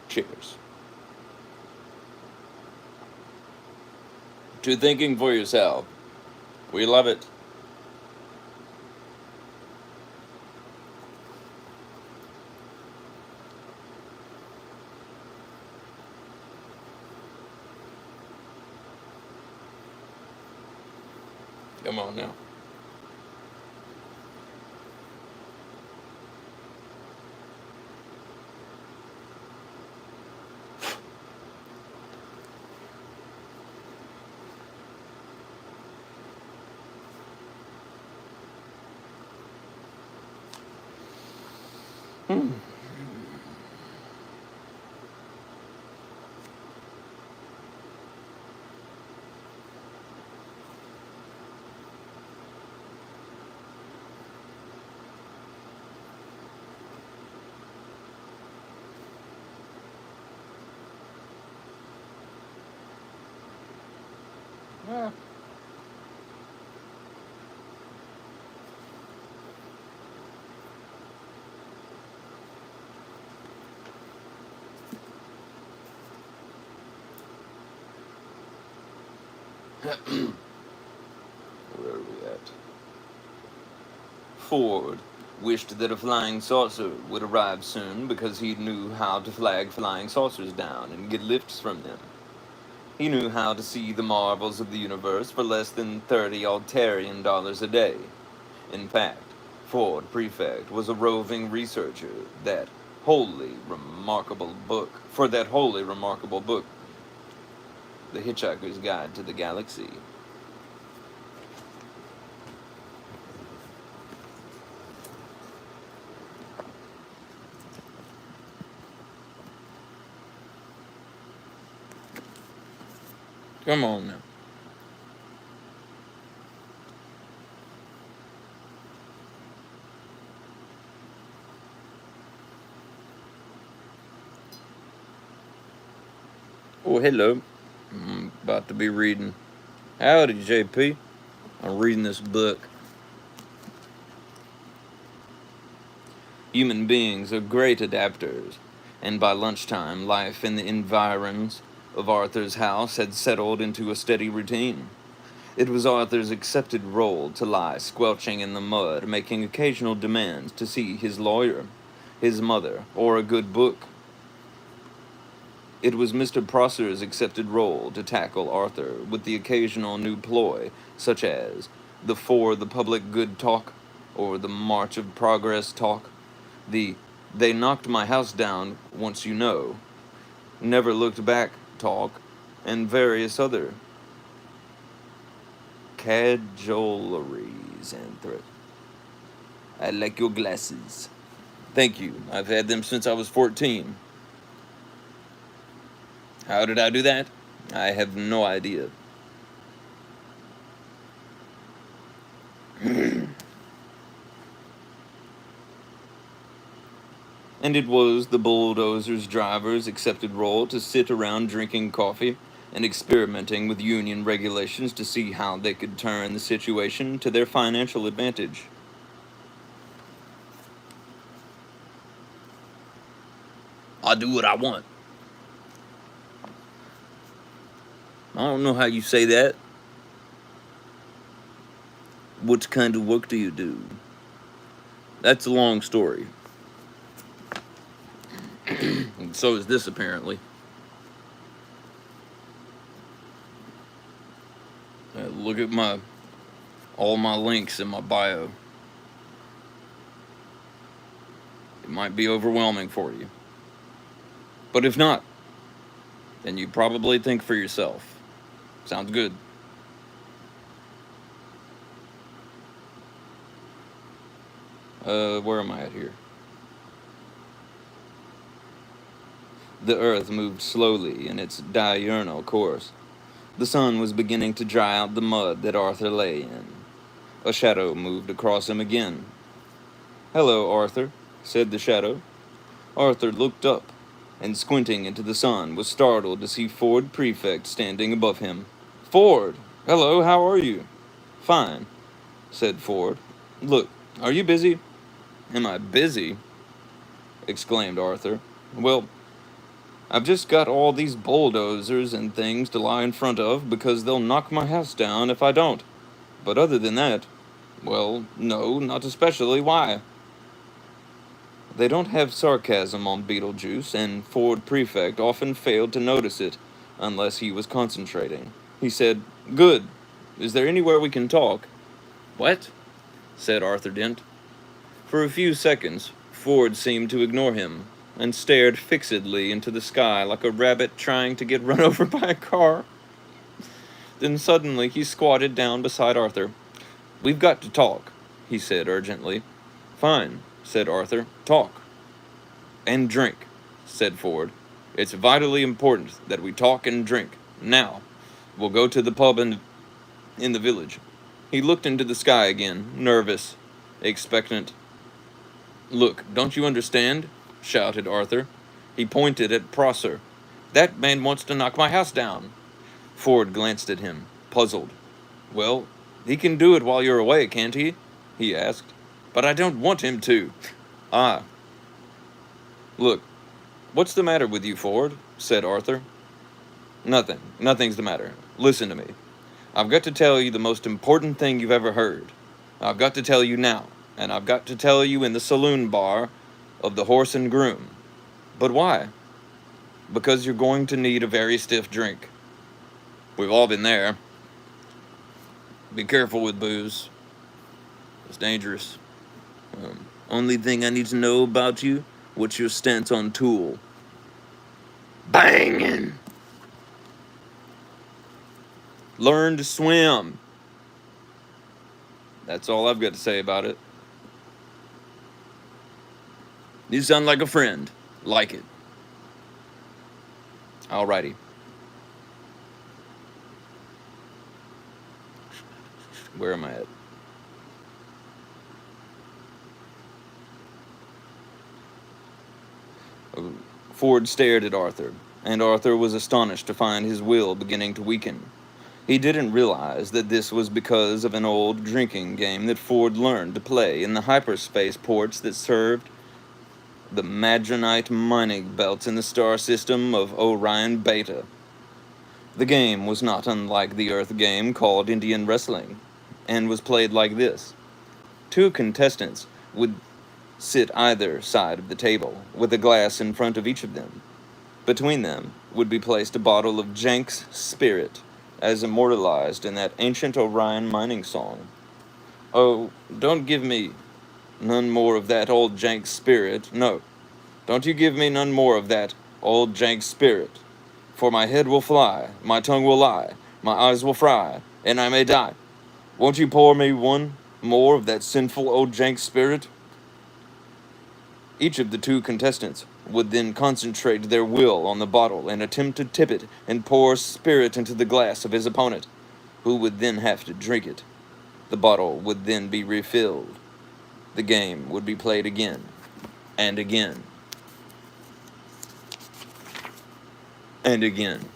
Cheers. To thinking for yourself. We love it. Come on now. Yeah. Where are we at? Ford wished that a flying saucer would arrive soon because he knew how to flag flying saucers down and get lifts from them. He knew how to see the marvels of the universe for less than $30 altarian a day. In fact, Ford Prefect was a roving researcher that wholly remarkable book, The Hitchhiker's Guide to the Galaxy. Come on now. Oh, hello. I'm about to be reading. Howdy, JP. I'm reading this book. Human beings are great adapters, and by lunchtime, life in the environs of Arthur's house had settled into a steady routine. It was Arthur's accepted role to lie squelching in the mud, making occasional demands to see his lawyer, his mother, or a good book. It was Mr. Prosser's accepted role to tackle Arthur with the occasional new ploy, such as the For the Public Good talk, or the March of Progress talk, the They knocked my house down once you know, never looked back talk, and various other cajoleries and threats. I like your glasses. Thank you. I've had them since I was 14. How did I do that? I have no idea. And it was the bulldozer's driver's accepted role to sit around drinking coffee and experimenting with union regulations to see how they could turn the situation to their financial advantage. I do what I want. I don't know how you say that. What kind of work do you do? That's a long story. And so is this, apparently. Look at all my links in my bio. It might be overwhelming for you. But if not, then you probably think for yourself. Sounds good. Where am I at here? The earth moved slowly in its diurnal course. The sun was beginning to dry out the mud that Arthur lay in. A shadow moved across him again. "Hello, Arthur," said the shadow. Arthur looked up, and squinting into the sun, was startled to see Ford Prefect standing above him. "Ford! Hello, how are you?" "Fine," said Ford. "Look, are you busy?" "Am I busy?" exclaimed Arthur. "Well, I've just got all these bulldozers and things to lie in front of because they'll knock my house down if I don't. But other than that, well, no, not especially. Why? They don't have sarcasm on Beetlejuice, and Ford Prefect often failed to notice it unless he was concentrating. He said, "Good. Is there anywhere we can talk?" "What?" said Arthur Dent. For a few seconds, Ford seemed to ignore him and stared fixedly into the sky like a rabbit trying to get run over by a car. Then suddenly he squatted down beside Arthur. "We've got to talk," he said urgently. "Fine," said Arthur. "Talk." "And drink," said Ford. "It's vitally important that we talk and drink. Now, we'll go to the pub in the village." He looked into the sky again, nervous, expectant. "Look, don't you understand?" shouted Arthur. He pointed at Prosser. "That man wants to knock my house down." Ford glanced at him, puzzled. "Well, he can do it while you're away, can't he?" he asked. "But I don't want him to." "Ah. Look, what's the matter with you, Ford?" said Arthur. "Nothing. Nothing's the matter. Listen to me. I've got to tell you the most important thing you've ever heard. I've got to tell you now, and I've got to tell you in the saloon bar of the Horse and Groom." "But why?" "Because you're going to need a very stiff drink. We've all been there. Be careful with booze. It's dangerous. Only thing I need to know about you, what's your stance on Tool?" "Banging." "Learn to swim." That's all I've got to say about it. "You sound like a friend. Like it." "Alrighty." Where am I at? Ford stared at Arthur, and Arthur was astonished to find his will beginning to weaken. He didn't realize that this was because of an old drinking game that Ford learned to play in the hyperspace ports that served the Madronite mining belts in the star system of Orion Beta. The game was not unlike the Earth game called Indian Wrestling, and was played like this. Two contestants would sit either side of the table, with a glass in front of each of them. Between them would be placed a bottle of Jenks Spirit, as immortalized in that ancient Orion mining song. "Oh, don't give me none more of that old Jenks Spirit. No, don't you give me none more of that old Jenks Spirit. For my head will fly, my tongue will lie, my eyes will fry, and I may die. Won't you pour me one more of that sinful old Jenks Spirit?" Each of the two contestants would then concentrate their will on the bottle and attempt to tip it and pour spirit into the glass of his opponent, who would then have to drink it. The bottle would then be refilled. The game would be played again and again and again.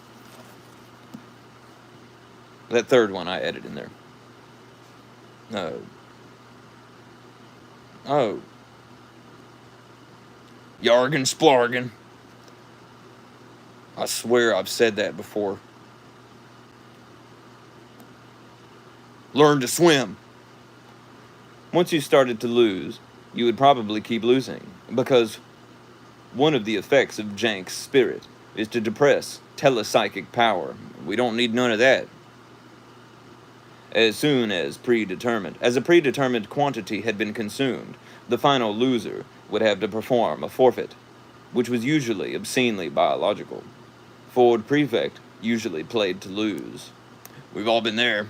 That third one I added in there. Oh. Yargin splargin. I swear I've said that before. Learn to swim. Once you started to lose, you would probably keep losing, because one of the effects of Jank's spirit is to depress telepsychic power. We don't need none of that. As soon as a predetermined quantity had been consumed, the final loser would have to perform a forfeit, which was usually obscenely biological. Ford Prefect usually played to lose. We've all been there.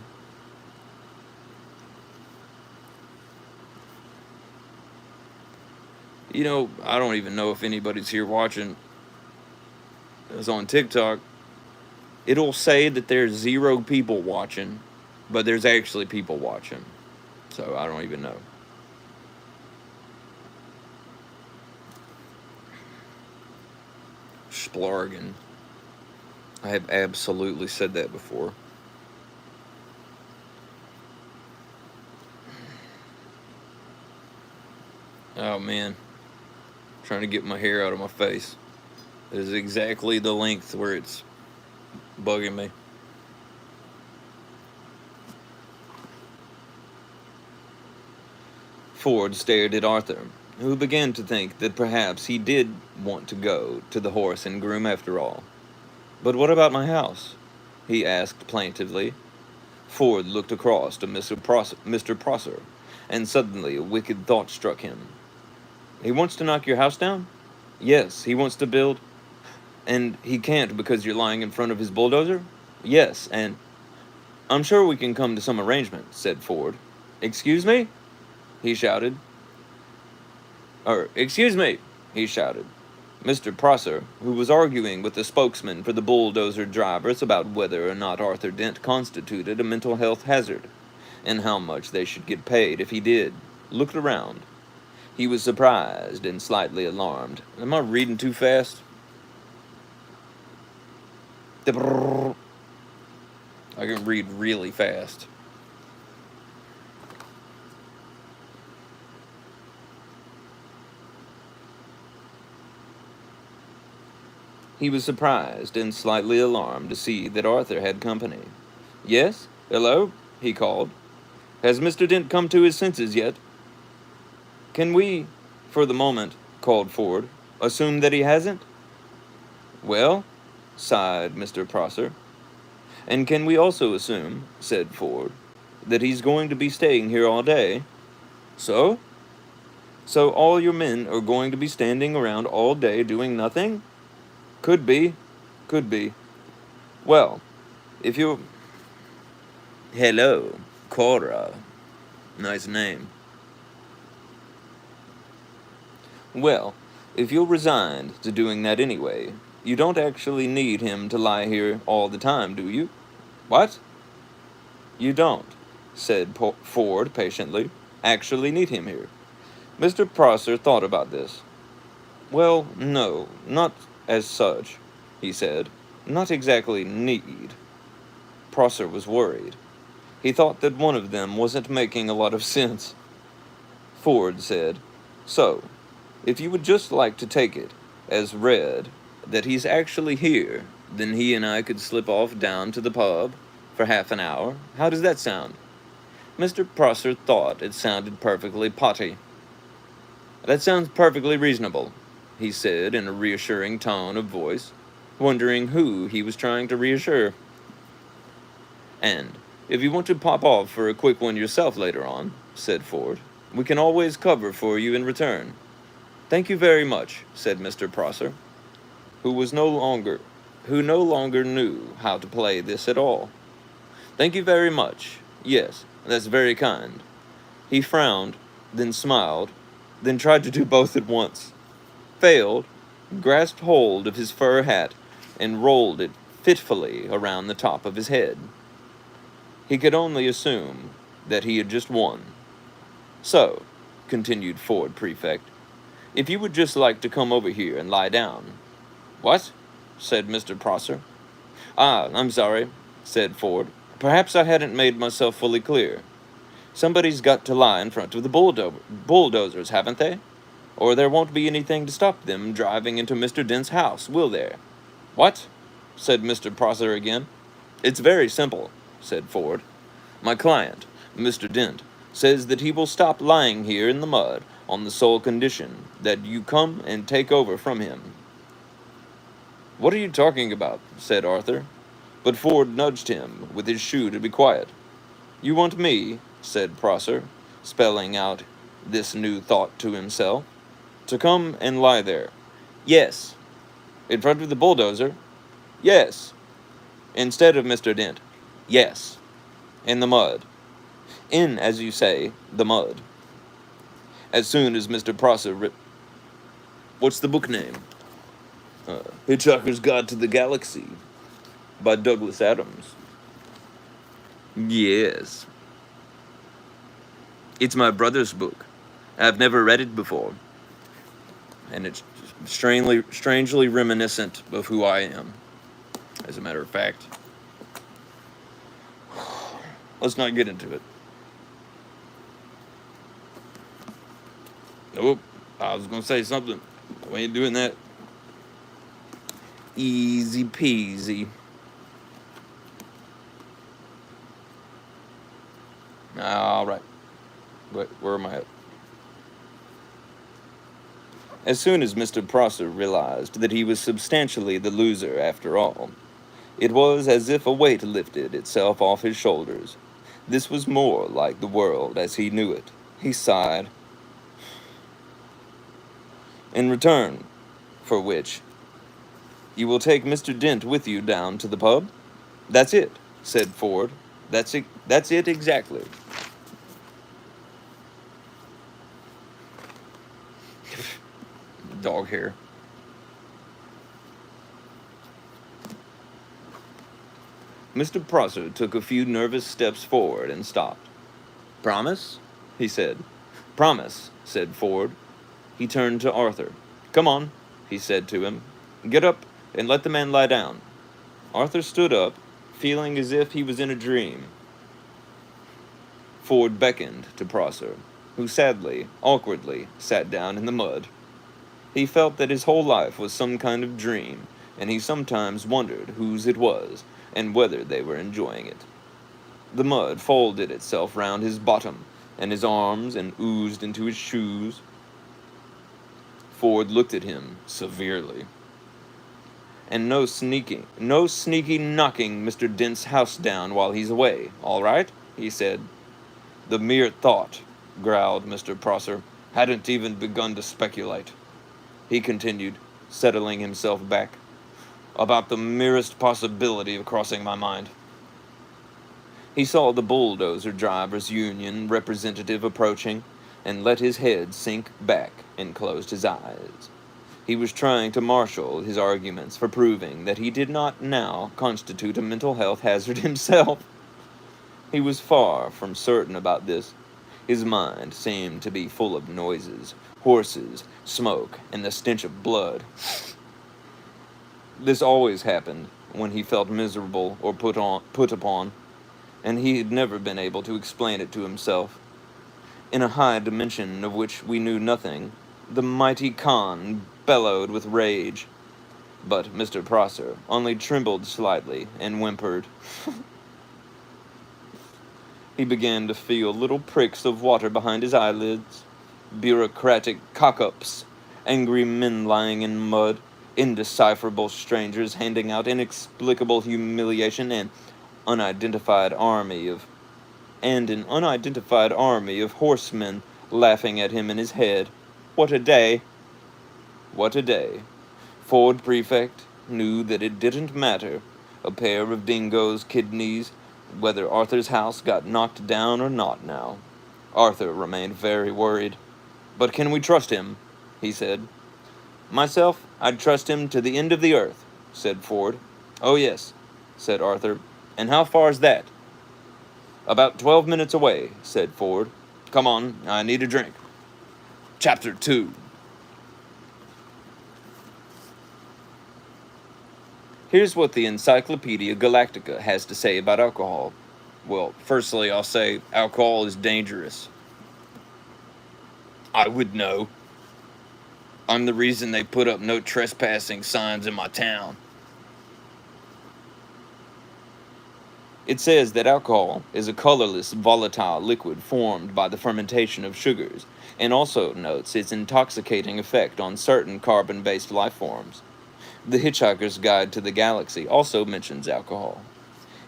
You know, I don't even know if anybody's here watching. It's on TikTok. It'll say that there's 0 people watching, but there's actually people watching. So I don't even know. Splargen. I have absolutely said that before. Oh man. Trying to get my hair out of my face. is exactly the length where it's bugging me. Ford stared at Arthur, who began to think that perhaps he did want to go to the horse and groom after all. "But what about my house?" he asked plaintively. Ford looked across to Mr. Prosser, and suddenly a wicked thought struck him. "He wants to knock your house down?" "Yes, he wants to build—" "And he can't because you're lying in front of his bulldozer?" "Yes, and—" "I'm sure we can come to some arrangement," said Ford. "Excuse me?" he shouted. "Excuse me," he shouted. Mr. Prosser, who was arguing with the spokesman for the bulldozer drivers about whether or not Arthur Dent constituted a mental health hazard, and how much they should get paid if he did, looked around. He was surprised and slightly alarmed. Am I reading too fast? I can read really fast. He was surprised and slightly alarmed to see that Arthur had company. "Yes? Hello?" he called. "Has Mr. Dent come to his senses yet?" "Can we, for the moment," called Ford, "assume that he hasn't?" "Well," sighed Mr. Prosser. "And can we also assume," said Ford, "that he's going to be staying here all day?" "So? So all your men are going to be standing around all day doing nothing?" "Could be. Could be. Well, if you—" "Hello, Cora. Nice name." "Well, if you're resigned to doing that anyway, you don't actually need him to lie here all the time, do you?" "What?" "You don't," said Ford patiently, "actually need him here." Mr. Prosser thought about this. "Well, no, not as such," he said. "Not exactly need." Prosser was worried. He thought that one of them wasn't making a lot of sense. Ford said, "So, if you would just like to take it as read that he's actually here, then he and I could slip off down to the pub for half an hour. How does that sound?" Mr. Prosser thought it sounded perfectly potty. "That sounds perfectly reasonable," he said in a reassuring tone of voice, wondering who he was trying to reassure. "And if you want to pop off for a quick one yourself later on," said Ford, "we can always cover for you in return." "Thank you very much," said Mr. Prosser, who no longer knew how to play this at all. "Thank you very much. Yes, that's very kind." He frowned, then smiled, then tried to do both at once. Failed, grasped hold of his fur hat, and rolled it fitfully around the top of his head. He could only assume that he had just won. "So," continued Ford Prefect, "if you would just like to come over here and lie down." "What?" said Mr. Prosser. "Ah, I'm sorry," said Ford. "Perhaps I hadn't made myself fully clear. Somebody's got to lie in front of the bulldozers, haven't they? Or there won't be anything to stop them driving into Mr. Dent's house, will there?" "What?" said Mr. Prosser again. "It's very simple," said Ford. "My client, Mr. Dent, says that he will stop lying here in the mud on the sole condition that you come and take over from him." "What are you talking about?" said Arthur, but Ford nudged him with his shoe to be quiet. "You want me," said Prosser, spelling out this new thought to himself, "to come and lie there?" "Yes." "In front of the bulldozer?" "Yes." "Instead of Mr. Dent?" "Yes." "In the mud?" "In, as you say, the mud." As soon as Mr. Prosser What's the book name? Hitchhiker's Guide to the Galaxy by Douglas Adams. Yes. It's my brother's book. I've never read it before. And it's strangely reminiscent of who I am, as a matter of fact. Let's not get into it. Nope. I was going to say something. We ain't doing that. Easy peasy. All right. Wait, where am I at? As soon as Mr. Prosser realized that he was substantially the loser after all, it was as if a weight lifted itself off his shoulders. This was more like the world as he knew it. He sighed. In return for which, you will take Mr. Dent with you down to the pub? That's it, said Ford. That's it exactly. Dog hair. Mr. Prosser took a few nervous steps forward and stopped. Promise? He said. Promise, said Ford. He turned to Arthur. Come on, he said to him. Get up and let the man lie down. Arthur stood up, feeling as if he was in a dream. Ford beckoned to Prosser, who sadly, awkwardly, sat down in the mud. He felt that his whole life was some kind of dream, and he sometimes wondered whose it was, and whether they were enjoying it. The mud folded itself round his bottom, and his arms, and oozed into his shoes. Ford looked at him severely. And no sneaky knocking Mr. Dent's house down while he's away, all right? He said. The mere thought, growled Mr. Prosser, hadn't even begun to speculate. He continued, settling himself back. About the merest possibility of crossing my mind. He saw the bulldozer drivers' union representative approaching, and let his head sink back and closed his eyes. He was trying to marshal his arguments for proving that he did not now constitute a mental health hazard himself. He was far from certain about this. His mind seemed to be full of noises, horses, smoke, and the stench of blood. This always happened when he felt miserable or put upon, and he had never been able to explain it to himself. In a high dimension of which we knew nothing, the mighty Khan bellowed with rage. But Mr. Prosser only trembled slightly and whimpered. He began to feel little pricks of water behind his eyelids, bureaucratic cock-ups, angry men lying in mud, indecipherable strangers handing out inexplicable humiliation, and an unidentified army of horsemen laughing at him in his head. What a day! What a day! Ford Prefect knew that it didn't matter, a pair of dingoes' kidneys, whether Arthur's house got knocked down or not now. Arthur remained very worried. But can we trust him? He said. Myself, I'd trust him to the end of the earth, said Ford. Oh, yes, said Arthur. And how far's that? About 12 minutes away, said Ford. Come on, I need a drink. Chapter 2. Here's what the Encyclopedia Galactica has to say about alcohol. Well, firstly, I'll say alcohol is dangerous. I would know. I'm the reason they put up no trespassing signs in my town. It says that alcohol is a colorless, volatile liquid formed by the fermentation of sugars, and also notes its intoxicating effect on certain carbon-based life forms. The Hitchhiker's Guide to the Galaxy also mentions alcohol.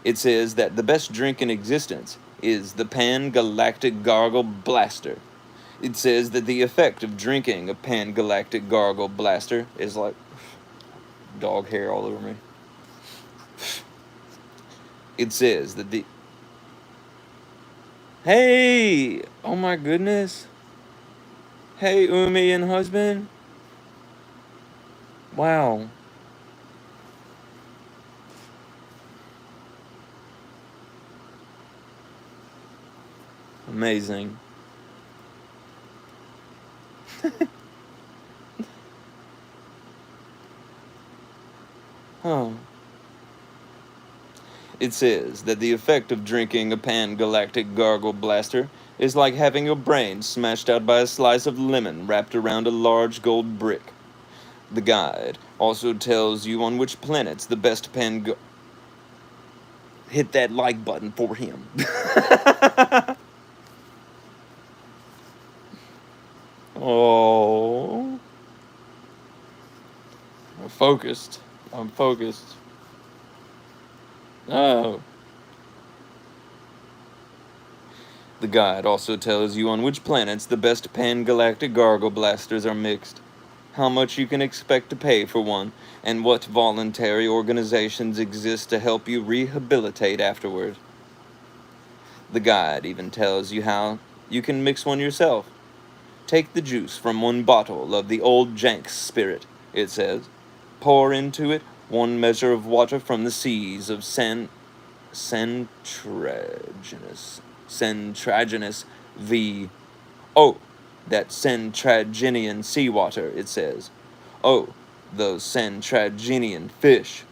It says that the best drink in existence is the Pan-Galactic Gargle Blaster. It says that the effect of drinking a Pan-Galactic Gargle Blaster is like dog hair all over me. It says that the... Hey! Oh my goodness. Hey, Umi and husband. Wow. Amazing. Oh. It says that the effect of drinking a Pan-Galactic Gargle Blaster is like having your brain smashed out by a slice of lemon wrapped around a large gold brick. The guide also tells you on which planets the best hit that like button for him. Oh, I'm focused. I'm focused. Oh. The guide also tells you on which planets the best pan-galactic gargle blasters are mixed, how much you can expect to pay for one, and what voluntary organizations exist to help you rehabilitate afterward. The guide even tells you how you can mix one yourself. Take the juice from one bottle of the old Jenks spirit, it says. Pour into it 1 measure of water from the seas of Centragenous V. Oh, that Centragenian seawater, it says. Oh, those Centragenian fish.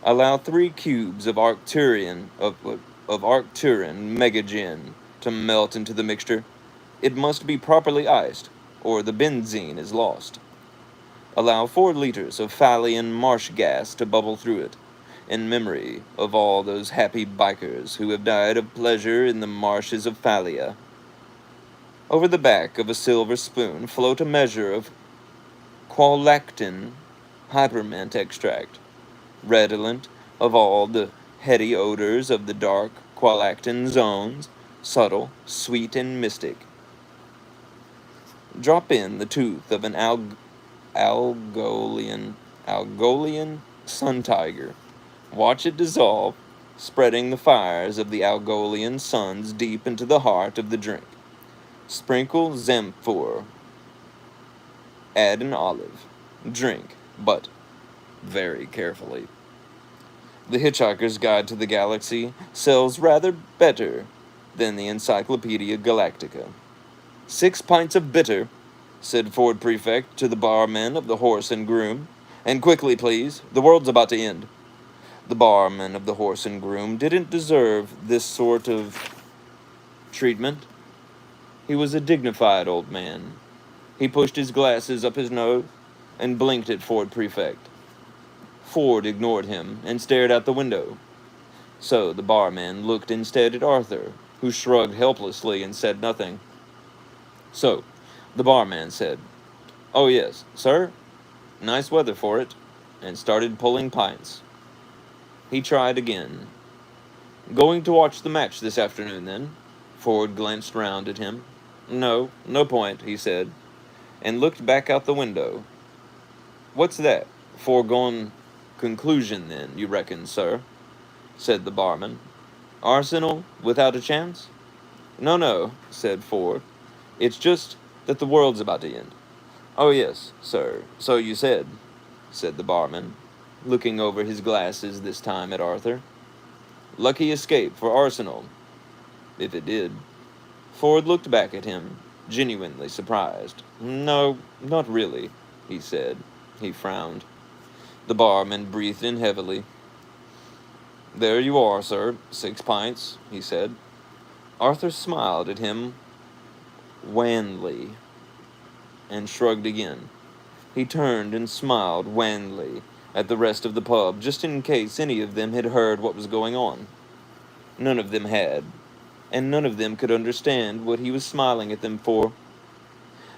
Allow 3 cubes of Arcturian megagin to melt into the mixture. It must be properly iced, or the benzene is lost. Allow 4 liters of Fallian marsh gas to bubble through it, in memory of all those happy bikers who have died of pleasure in the marshes of Fallia. Over the back of a silver spoon float a measure of qualactin hypermint extract, redolent of all the heady odors of the dark qualactin zones, subtle, sweet, and mystic. Drop in the tooth of an Algolian sun tiger. Watch it dissolve, spreading the fires of the Algolian suns deep into the heart of the drink. Sprinkle Zamphor. Add an olive. Drink, but very carefully. The Hitchhiker's Guide to the Galaxy sells rather better than the Encyclopedia Galactica. 6 pints of bitter, said Ford Prefect to the barman of the Horse and Groom. And quickly, please. The world's about to end. The barman of the Horse and Groom didn't deserve this sort of treatment. He was a dignified old man. He pushed his glasses up his nose and blinked at Ford Prefect. Ford ignored him and stared out the window. So the barman looked instead at Arthur, who shrugged helplessly and said nothing. So the barman said, "Oh yes, sir, nice weather for it," and started pulling pints. He tried again. "Going to watch the match this afternoon, then?" Ford glanced round at him. "No point," he said, and looked back out the window. "What's that? Foregone conclusion, then, you reckon, sir?" said the barman. "Arsenal without a chance?" No, said Ford. "It's just that the world's about to end." "Oh, yes, sir, so you said," said the barman, looking over his glasses this time at Arthur. "Lucky escape for Arsenal, if it did." Ford looked back at him, genuinely surprised. "No, not really," he said. He frowned. The barman breathed in heavily. "There you are, sir, 6 pints," he said. Arthur smiled at him wanly and shrugged again. He turned and smiled wanly at the rest of the pub, just in case any of them had heard what was going on. None of them had, and none of them could understand what he was smiling at them for.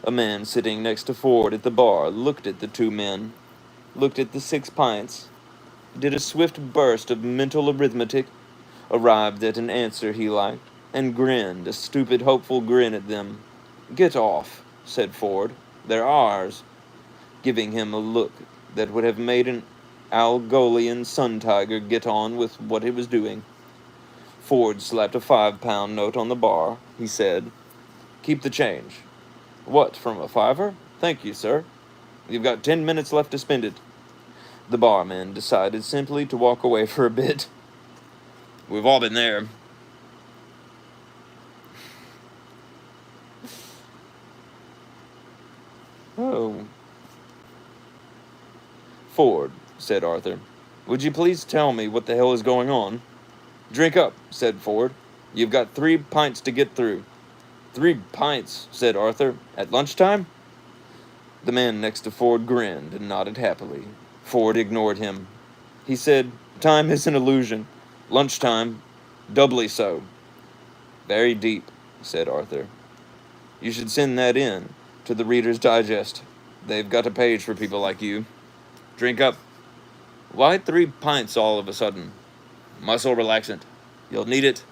A man sitting next to Ford at the bar looked at the 2 men, looked at the 6 pints, did a swift burst of mental arithmetic, arrived at an answer he liked, and grinned a stupid, hopeful grin at them. "Get off," said Ford. "They're ours," giving him a look that would have made an Algolian sun tiger get on with what he was doing. Ford slapped a 5-pound note on the bar. He said, "Keep the change." "What, from a fiver? Thank you, sir. You've got 10 minutes left to spend it." The barman decided simply to walk away for a bit. "We've all been there." "Oh." "Ford," said Arthur, "would you please tell me what the hell is going on?" "Drink up," said Ford. "You've got 3 pints to get through." "3 pints," said Arthur. "At lunchtime?" The man next to Ford grinned and nodded happily. Ford ignored him. He said, "Time is an illusion. Lunchtime, doubly so." "Very deep," said Arthur. "You should send that in to the Reader's Digest. They've got a page for people like you. Drink up." "Why 3 pints all of a sudden?" "Muscle relaxant." "You'll need it."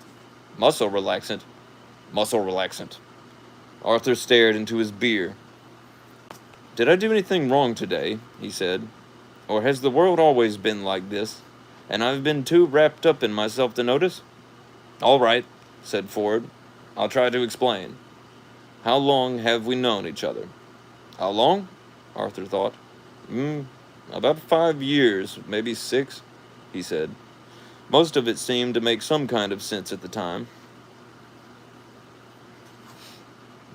"Muscle relaxant." "Muscle relaxant." Arthur stared into his beer. "Did I do anything wrong today?" he said. "Or has the world always been like this, and I've been too wrapped up in myself to notice?" "All right," said Ford. "I'll try to explain. How long have we known each other?" "How long?" Arthur thought. About 5 years, maybe 6, he said. Most of it seemed to make some kind of sense at the time.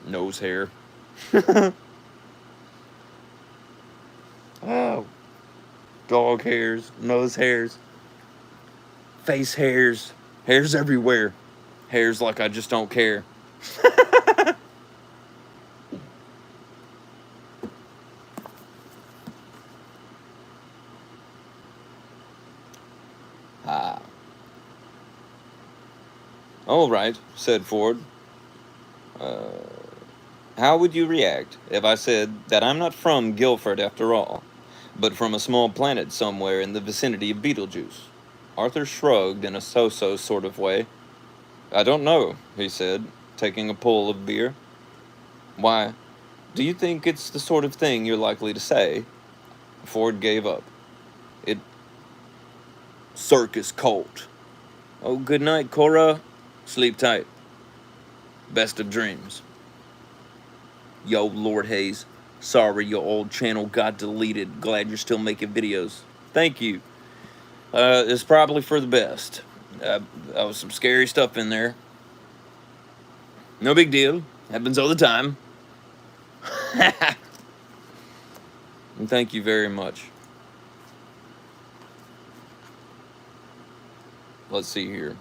Nose hair. Oh. Dog hairs, nose hairs, face hairs, hairs everywhere. Hairs like I just don't care. Ah. "All right," said Ford. How would you react if I said that I'm not from Guilford after all, but from a small planet somewhere in the vicinity of Beetlejuice?" Arthur shrugged in a so-so sort of way. "I don't know," he said, taking a pull of beer. "Why, do you think it's the sort of thing you're likely to say?" Ford gave up. "It circus cult. Oh, good night, Cora. Sleep tight. Best of dreams. Yo, Lord Hayes. Sorry your old channel got deleted. Glad you're still making videos. Thank you. It's probably for the best. There was some scary stuff in there. No big deal. Happens all the time." And thank you very much. Let's see here.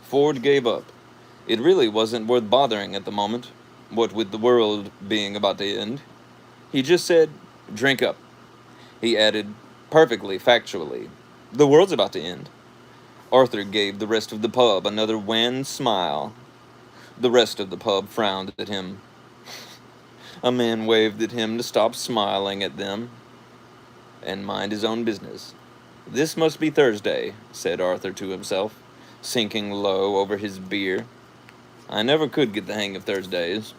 Ford gave up. It really wasn't worth bothering at the moment, what with the world being about to end. He just said, "Drink up." He added, perfectly factually, "The world's about to end." Arthur gave the rest of the pub another wan smile. The rest of the pub frowned at him. A man waved at him to stop smiling at them and mind his own business. "This must be Thursday," said Arthur to himself, sinking low over his beer. "I never could get the hang of Thursdays.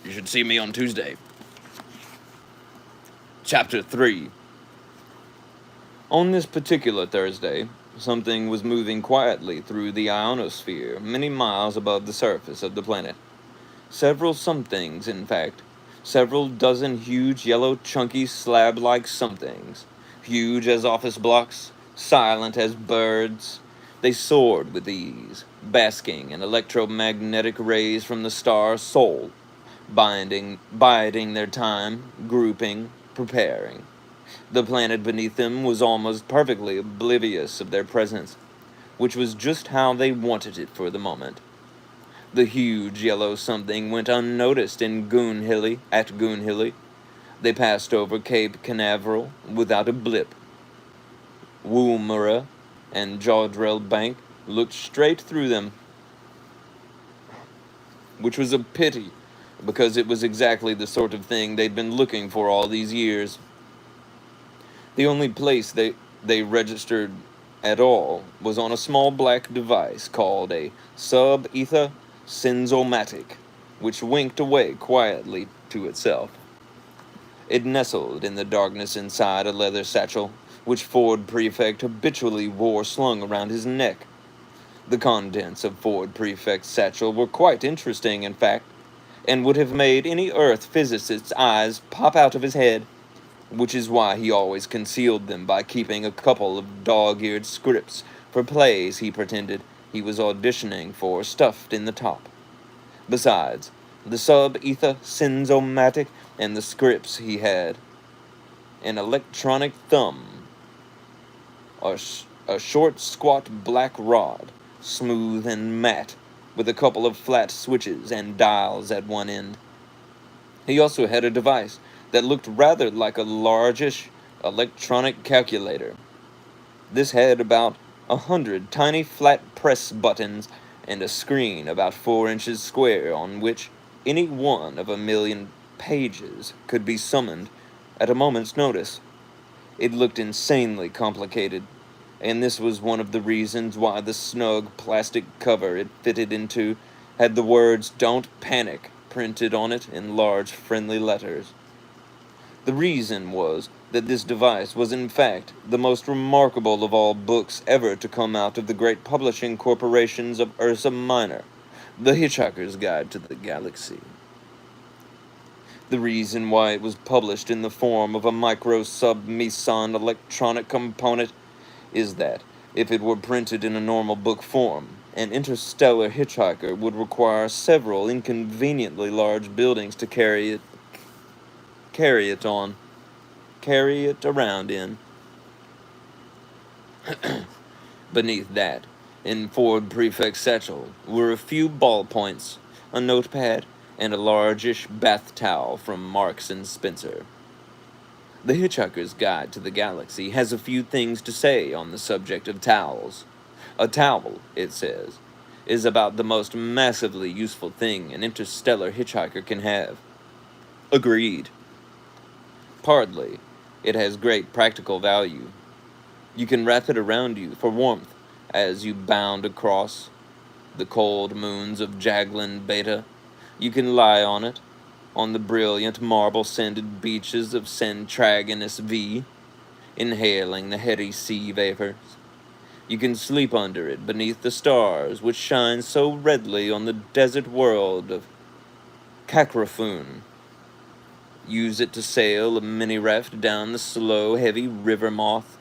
You should see me on Tuesday." Chapter 3. On this particular Thursday, something was moving quietly through the ionosphere many miles above the surface of the planet. Several somethings, in fact. Several dozen huge, yellow, chunky, slab-like somethings. Huge as office blocks, silent as birds. They soared with ease, basking in electromagnetic rays from the star Sol, biding their time, grouping, preparing. The planet beneath them was almost perfectly oblivious of their presence, which was just how they wanted it for the moment. The huge yellow something went unnoticed at Goonhilly. They passed over Cape Canaveral without a blip. Woomera and Jodrell Bank looked straight through them, which was a pity, because it was exactly the sort of thing they'd been looking for all these years. The only place they registered at all was on a small black device called a sub-ether sensomatic, which winked away quietly to itself. It nestled in the darkness inside a leather satchel, which Ford Prefect habitually wore slung around his neck. The contents of Ford Prefect's satchel were quite interesting, in fact, and would have made any Earth physicist's eyes pop out of his head, which is why he always concealed them by keeping a couple of dog-eared scripts for plays he pretended he was auditioning for stuffed in the top. Besides, the sub-ether sensomatic and the scripts he had an electronic thumb, a short, squat black rod, smooth and matte, with a couple of flat switches and dials at one end. He also had a device that looked rather like a largish electronic calculator. This had about 100 tiny flat press buttons and a screen about 4 inches square on which any one of 1,000,000 pages could be summoned at a moment's notice. It looked insanely complicated, and this was one of the reasons why the snug plastic cover it fitted into had the words "Don't Panic" printed on it in large friendly letters. The reason was that this device was in fact the most remarkable of all books ever to come out of the great publishing corporations of Ursa Minor, The Hitchhiker's Guide to the Galaxy. The reason why it was published in the form of a micro-sub-meson electronic component is that, if it were printed in a normal book form, an interstellar hitchhiker would require several inconveniently large buildings to carry it around in. Beneath that, in Ford Prefect's satchel, were a few ballpoints, a notepad, and a largish bath towel from Marks and Spencer. The Hitchhiker's Guide to the Galaxy has a few things to say on the subject of towels. A towel, it says, is about the most massively useful thing an interstellar hitchhiker can have. Agreed. Partly, it has great practical value. You can wrap it around you for warmth as you bound across the cold moons of Jaglin Beta. You can lie on it, on the brilliant marble-sanded beaches of Centragonus V, inhaling the heady sea vapors. You can sleep under it beneath the stars which shine so redly on the desert world of Kakrafoon. Use it to sail a mini-raft down the slow, heavy river moth.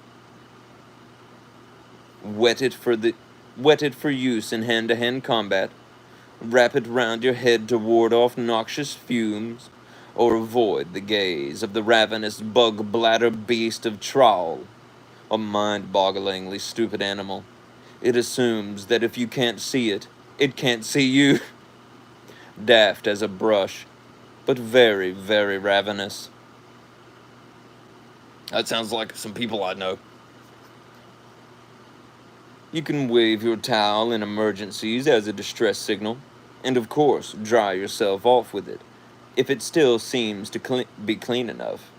Wet it for use in hand-to-hand combat. Wrap it round your head to ward off noxious fumes, or avoid the gaze of the ravenous bug-bladder beast of Trawl, a mind-bogglingly stupid animal. It assumes that if you can't see it, it can't see you. Daft as a brush, but very, very ravenous. That sounds like some people I know. You can wave your towel in emergencies as a distress signal, and of course dry yourself off with it, if it still seems to be clean enough.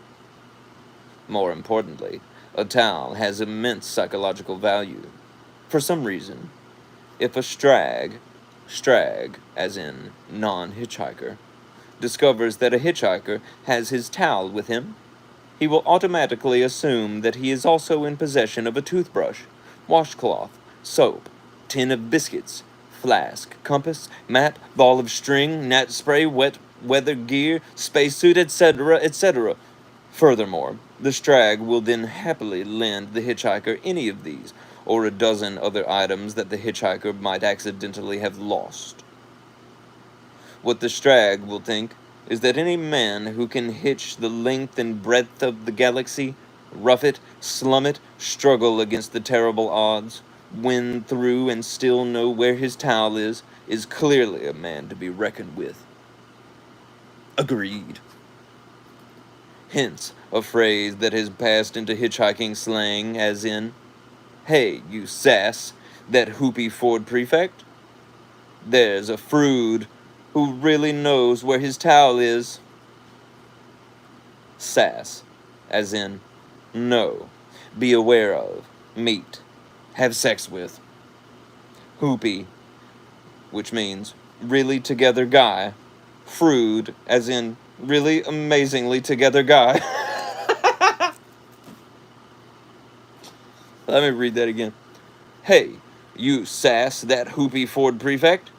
More importantly, a towel has immense psychological value. For some reason, if a strag as in non-hitchhiker, discovers that a hitchhiker has his towel with him, he will automatically assume that he is also in possession of a toothbrush, washcloth, soap, tin of biscuits, flask, compass, map, ball of string, gnat spray, wet weather gear, spacesuit, etc., etc. Furthermore, the strag will then happily lend the hitchhiker any of these, or a dozen other items that the hitchhiker might accidentally have lost. What the strag will think is that any man who can hitch the length and breadth of the galaxy, rough it, slum it, struggle against the terrible odds, win through and still know where his towel is clearly a man to be reckoned with. Agreed. Hence, a phrase that has passed into hitchhiking slang as in, "Hey, you sass, that hoopy Ford prefect? There's a Frood who really knows where his towel is." Sass, as in, know, be aware of, meet, have sex with. Hoopy, which means really together guy. Frood, as in really amazingly together guy. Let me read that again. Hey, you sass, that hoopy Ford prefect?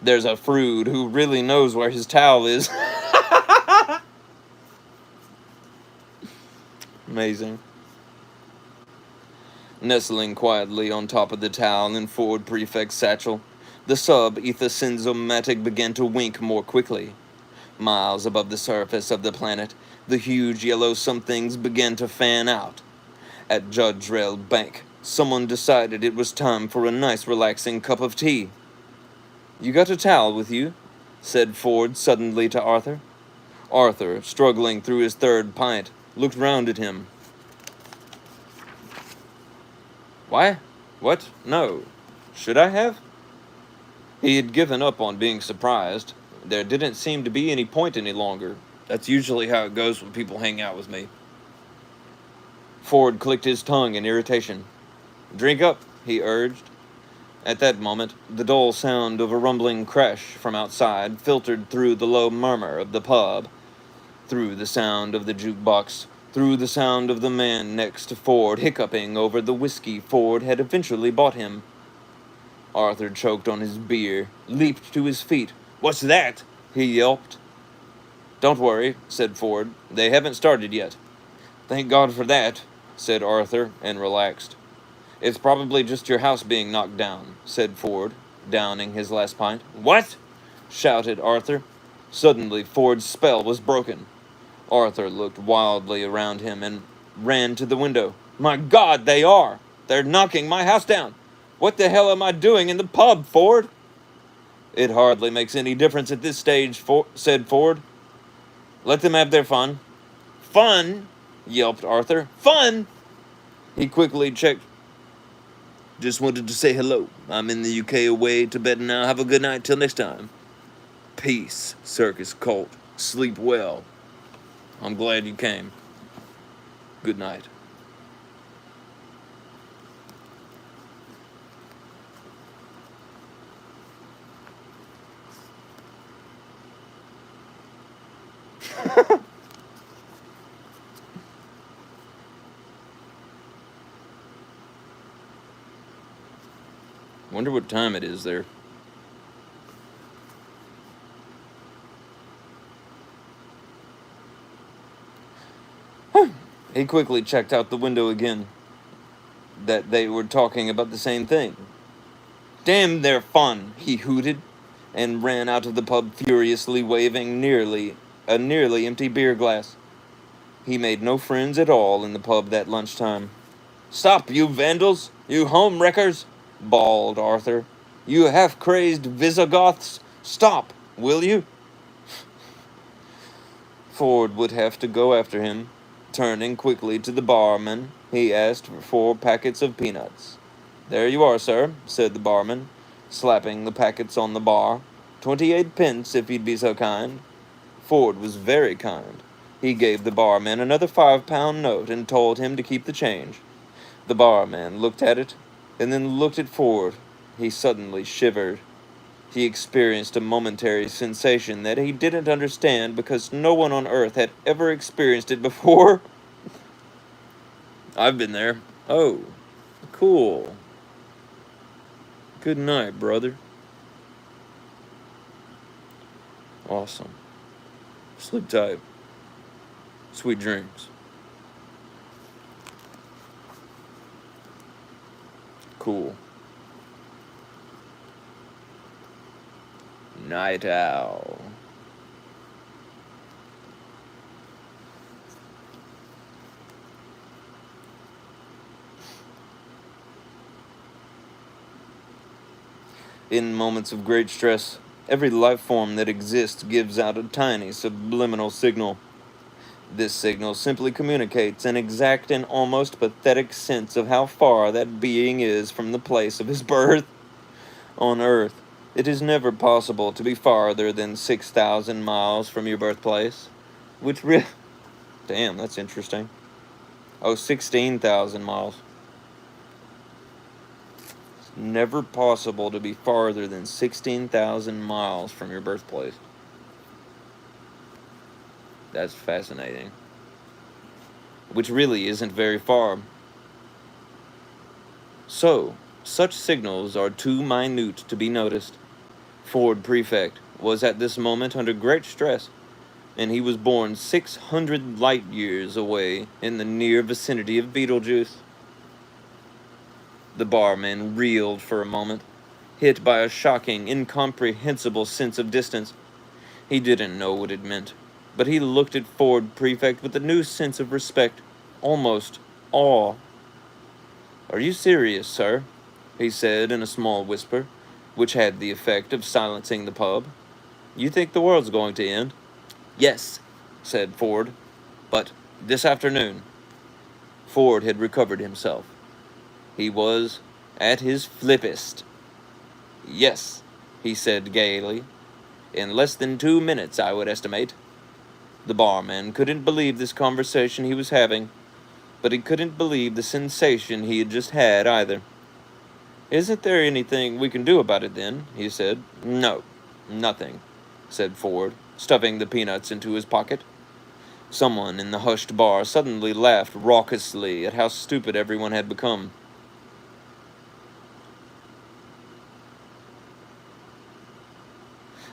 There's a Frood who really knows where his towel is. Amazing. Nestling quietly on top of the towel in Ford Prefect's satchel, the sub-ether-sensomatic began to wink more quickly. Miles above the surface of the planet, the huge yellow somethings began to fan out. At Judge Rail Bank, someone decided it was time for a nice relaxing cup of tea. You got a towel with you? Said Ford suddenly to Arthur. Arthur, struggling through his third pint, looked round at him. Why? What? No. Should I have? He had given up on being surprised. There didn't seem to be any point any longer. That's usually how it goes when people hang out with me. Ford clicked his tongue in irritation. Drink up, he urged. At that moment, the dull sound of a rumbling crash from outside filtered through the low murmur of the pub, through the sound of the jukebox, through the sound of the man next to Ford hiccuping over the whiskey Ford had eventually bought him. Arthur choked on his beer, leaped to his feet. What's that? He yelped. Don't worry, said Ford. They haven't started yet. Thank God for that, said Arthur, and relaxed. It's probably just your house being knocked down, said Ford, downing his last pint. What? Shouted Arthur. Suddenly, Ford's spell was broken. Arthur looked wildly around him and ran to the window. My God, they are! They're knocking my house down! What the hell am I doing in the pub, Ford? It hardly makes any difference at this stage, said Ford. Let them have their fun. Fun? Yelped Arthur. Fun? He quickly checked. Just wanted to say hello. I'm in the UK away to bed now. Have a good night till next time. Peace, circus cult. Sleep well. I'm glad you came. Good night. Wonder what time it is there. He quickly checked out the window again. That they were talking about the same thing. Damn their fun, he hooted, and ran out of the pub furiously waving a nearly empty beer glass. He made no friends at all in the pub that lunchtime. Stop, you vandals! You home wreckers! Bawled Arthur. You half-crazed Visigoths! Stop, will you? Ford would have to go after him. Turning quickly to the barman, he asked for 4 packets of peanuts. There you are, sir, said the barman, slapping the packets on the bar. 28 pence, if you'd be so kind. Ford was very kind. He gave the barman another £5 note and told him to keep the change. The barman looked at it, and then looked at Ford. He suddenly shivered. He experienced a momentary sensation that he didn't understand because no one on earth had ever experienced it before. I've been there. Oh, cool. Good night, brother. Awesome. Sleep tight. Sweet dreams. Cool. Night owl. In moments of great stress, every life form that exists gives out a tiny subliminal signal. This signal simply communicates an exact and almost pathetic sense of how far that being is from the place of his birth. On Earth, it is never possible to be farther than 6,000 miles from your birthplace, which damn, that's interesting. Oh, 16,000 miles. It's never possible to be farther than 16,000 miles from your birthplace. That's fascinating. Which really isn't very far. So, such signals are too minute to be noticed. Ford Prefect was at this moment under great stress, and he was born 600 light years away in the near vicinity of Beetlejuice. The barman reeled for a moment, hit by a shocking, incomprehensible sense of distance. He didn't know what it meant, but he looked at Ford Prefect with a new sense of respect, almost awe. Are you serious, sir? He said in a small whisper. which had the effect of silencing the pub. "You think the world's going to end?" "Yes," said Ford, "but this afternoon." Ford had recovered himself. He was at his flippest. "Yes," he said gaily. "In less than 2 minutes, I would estimate." The barman couldn't believe this conversation he was having, but he couldn't believe the sensation he had just had either. "Isn't there anything we can do about it, then?" he said. "No, nothing," said Ford, stuffing the peanuts into his pocket. Someone in the hushed bar suddenly laughed raucously at how stupid everyone had become.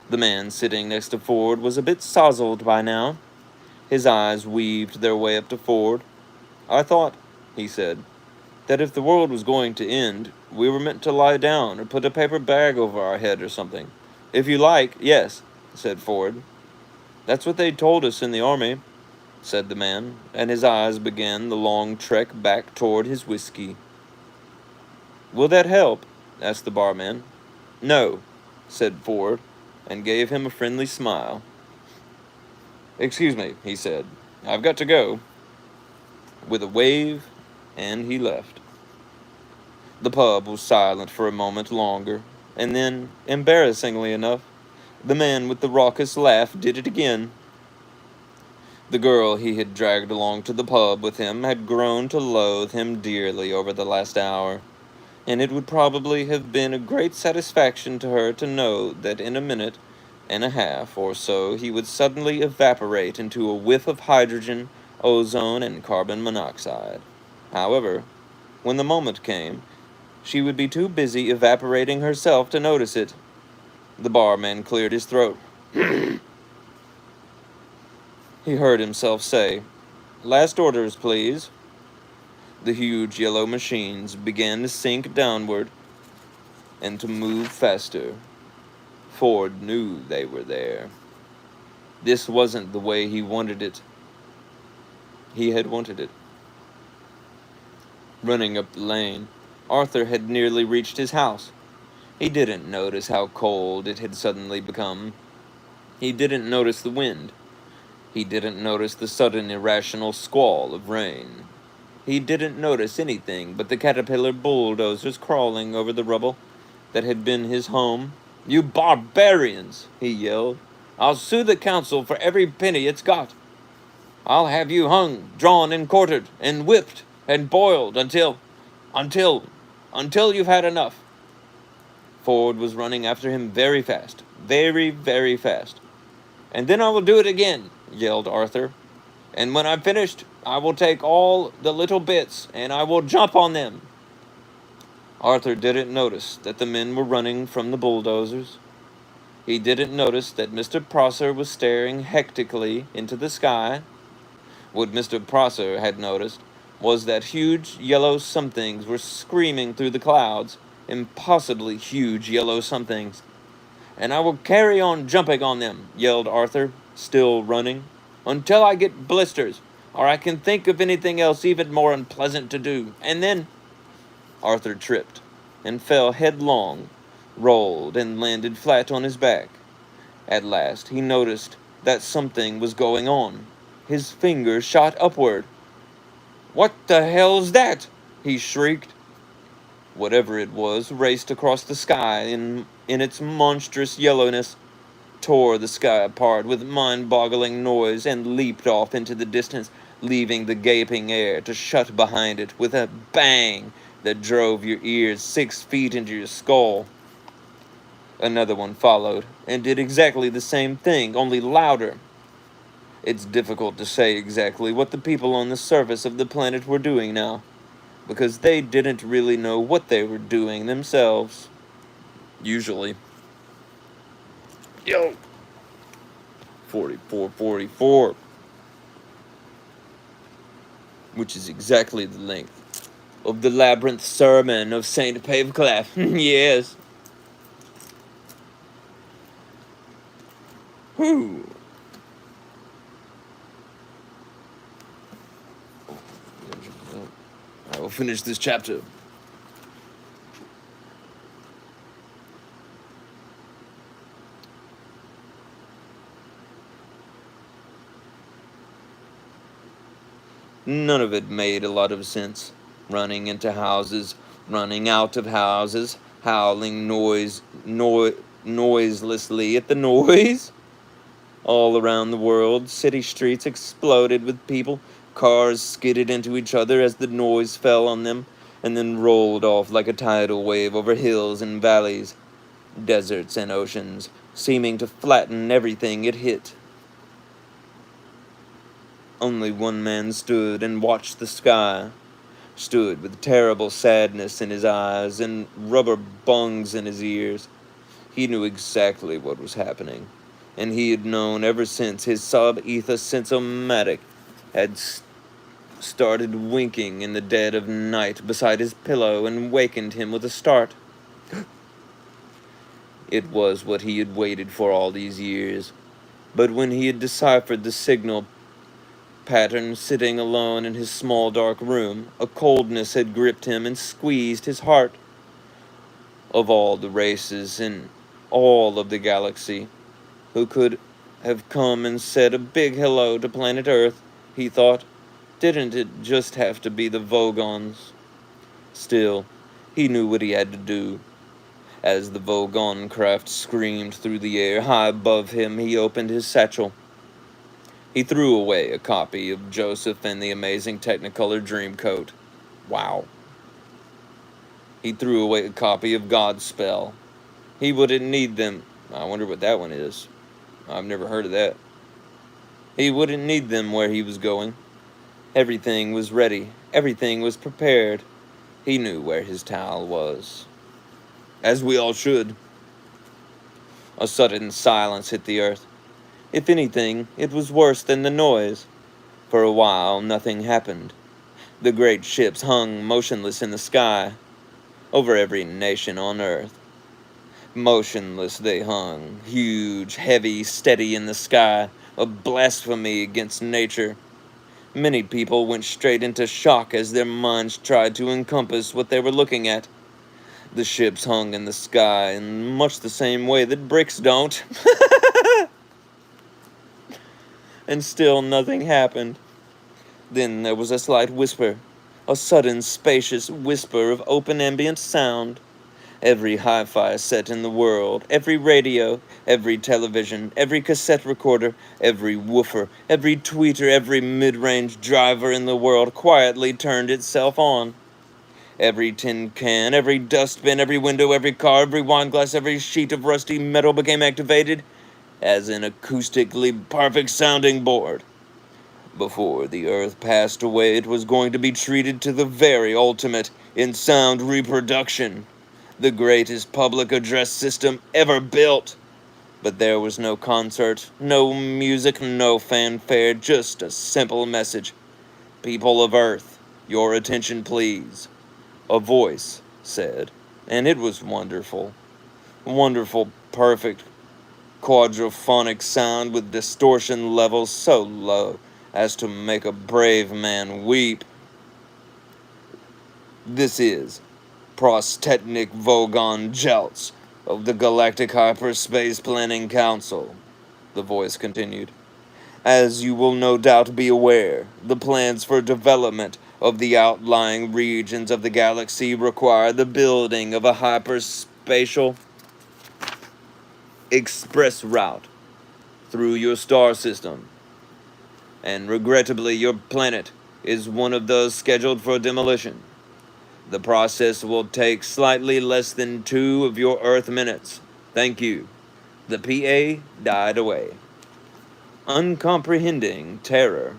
The man sitting next to Ford was a bit sozzled by now. His eyes weaved their way up to Ford. "I thought," he said, "that if the world was going to end, we were meant to lie down or put a paper bag over our head or something." "If you like, yes," said Ford. "That's what they told us in the army," said the man, and his eyes began the long trek back toward his whiskey. "Will that help?" asked the barman. "No," said Ford, and gave him a friendly smile. "Excuse me," he said. "I've got to go." With a wave, and he left. The pub was silent for a moment longer, and then, embarrassingly enough, the man with the raucous laugh did it again. The girl he had dragged along to the pub with him had grown to loathe him dearly over the last hour, and it would probably have been a great satisfaction to her to know that in a minute and a half or so he would suddenly evaporate into a whiff of hydrogen, ozone, and carbon monoxide. However, when the moment came, she would be too busy evaporating herself to notice it. The barman cleared his throat. He heard himself say, "Last orders, please." The huge yellow machines began to sink downward and to move faster. Ford knew they were there. This wasn't the way he wanted it. He had wanted it. Running up the lane, Arthur had nearly reached his house. He didn't notice how cold it had suddenly become. He didn't notice the wind. He didn't notice the sudden irrational squall of rain. He didn't notice anything but the caterpillar bulldozers crawling over the rubble that had been his home. "You barbarians!" he yelled. "I'll sue the council for every penny it's got. I'll have you hung, drawn and quartered, and whipped, and boiled until you've had enough." Ford was running after him very fast, very, very fast. "And then I will do it again," yelled Arthur. "And when I've finished, I will take all the little bits, and I will jump on them." Arthur didn't notice that the men were running from the bulldozers. He didn't notice that Mr. Prosser was staring hectically into the sky. What Mr. Prosser had noticed was that huge yellow somethings were screaming through the clouds, impossibly huge yellow somethings. "And I will carry on jumping on them," yelled Arthur, still running, "until I get blisters, or I can think of anything else even more unpleasant to do. And then—" Arthur tripped and fell headlong, rolled, and landed flat on his back. At last he noticed that something was going on. His finger shot upward. "What the hell's that?" he shrieked. Whatever it was raced across the sky in its monstrous yellowness, tore the sky apart with mind-boggling noise, and leaped off into the distance, leaving the gaping air to shut behind it with a bang that drove your ears 6 feet into your skull. Another one followed, and did exactly the same thing, only louder. It's difficult to say exactly what the people on the surface of the planet were doing now, because they didn't really know what they were doing themselves. Usually. Yo! 4444. Which is exactly the length of the labyrinth sermon of Saint Paveclef. Yes. Whew. I will finish this chapter. None of it made a lot of sense. Running into houses, running out of houses, howling noiselessly at the noise. All around the world, city streets exploded with people. Cars skidded into each other as the noise fell on them, and then rolled off like a tidal wave over hills and valleys, deserts and oceans, seeming to flatten everything it hit. Only one man stood and watched the sky, stood with terrible sadness in his eyes and rubber bungs in his ears. He knew exactly what was happening, and he had known ever since his sub-ether sensomatic had started winking in the dead of night beside his pillow and wakened him with a start. It was what he had waited for all these years, but when he had deciphered the signal pattern sitting alone in his small dark room, a coldness had gripped him and squeezed his heart. Of all the races in all of the galaxy, who could have come and said a big hello to planet Earth, he thought, didn't it just have to be the Vogons? Still, he knew what he had to do. As the Vogon craft screamed through the air high above him, he opened his satchel. He threw away a copy of Joseph and the Amazing Technicolor Dreamcoat. Wow. He threw away a copy of Godspell. He wouldn't need them. I wonder what that one is. I've never heard of that. He wouldn't need them where he was going. Everything was ready. Everything was prepared. He knew where his towel was. As we all should. A sudden silence hit the earth. If anything, it was worse than the noise. For a while, nothing happened. The great ships hung motionless in the sky, over every nation on earth. Motionless they hung, huge, heavy, steady in the sky, a blasphemy against nature. Many people went straight into shock as their minds tried to encompass what they were looking at. The ships hung in the sky in much the same way that bricks don't. And still nothing happened. Then there was a slight whisper, a sudden spacious whisper of open ambient sound. Every hi-fi set in the world, every radio, every television, every cassette recorder, every woofer, every tweeter, every mid-range driver in the world quietly turned itself on. Every tin can, every dustbin, every window, every car, every wine glass, every sheet of rusty metal became activated as an acoustically perfect sounding board. Before the Earth passed away, it was going to be treated to the very ultimate in sound reproduction. The greatest public address system ever built. But there was no concert, no music, no fanfare, just a simple message. People of Earth, your attention please. A voice said, and it was wonderful. Wonderful, perfect, quadraphonic sound with distortion levels so low as to make a brave man weep. This is Prostetnik Vogon Jeltz of the Galactic Hyperspace Planning Council, the voice continued. As you will no doubt be aware, the plans for development of the outlying regions of the galaxy require the building of a hyperspatial express route through your star system. And regrettably, your planet is one of those scheduled for demolition. The process will take slightly less than 2 of your Earth minutes. Thank you. The PA died away. Uncomprehending terror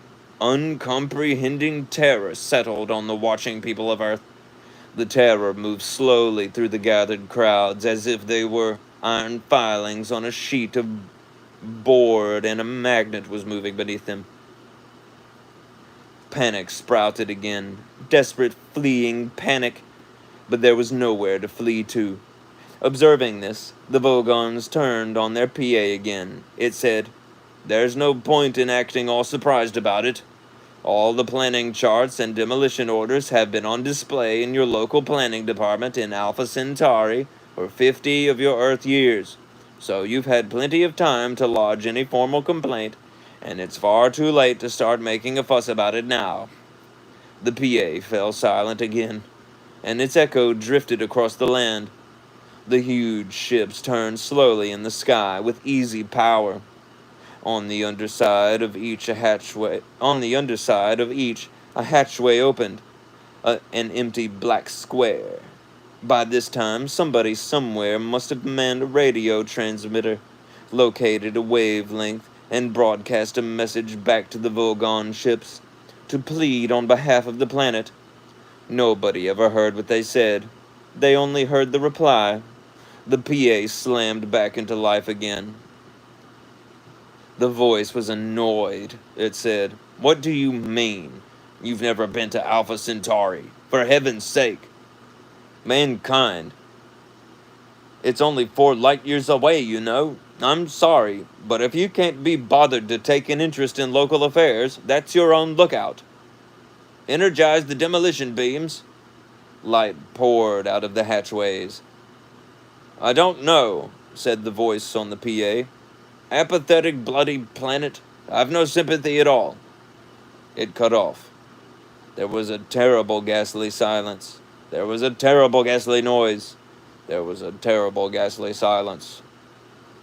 settled on the watching people of Earth. The terror moved slowly through the gathered crowds as if they were iron filings on a sheet of board and a magnet was moving beneath them. Panic sprouted again, desperate fleeing panic, but there was nowhere to flee to. Observing this, the Vogons turned on their PA again. It said, "There's no point in acting all surprised about it. All the planning charts and demolition orders have been on display in your local planning department in Alpha Centauri for 50 of your Earth years, so you've had plenty of time to lodge any formal complaint, and it's far too late to start making a fuss about it now." The PA fell silent again, and its echo drifted across the land. The huge ships turned slowly in the sky with easy power. On the underside of each, a hatchway opened, an empty black square. By this time, somebody somewhere must have manned a radio transmitter, located a wavelength, and broadcast a message back to the Vogon ships to plead on behalf of the planet. Nobody ever heard what they said. They only heard the reply. The PA slammed back into life again. The voice was annoyed. It said, "What do you mean? You've never been to Alpha Centauri. For heaven's sake. Mankind. It's only 4 light-years away, you know. I'm sorry, but if you can't be bothered to take an interest in local affairs, that's your own lookout. Energize the demolition beams." Light poured out of the hatchways. "I don't know," said the voice on the PA. "Apathetic, bloody planet. I've no sympathy at all." It cut off. There was a terrible ghastly silence. There was a terrible ghastly noise. There was a terrible ghastly silence.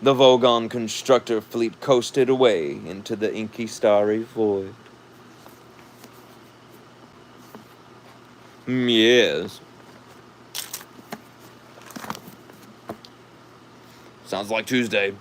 The Vogon constructor fleet coasted away into the inky starry void. Yes. Sounds like Tuesday.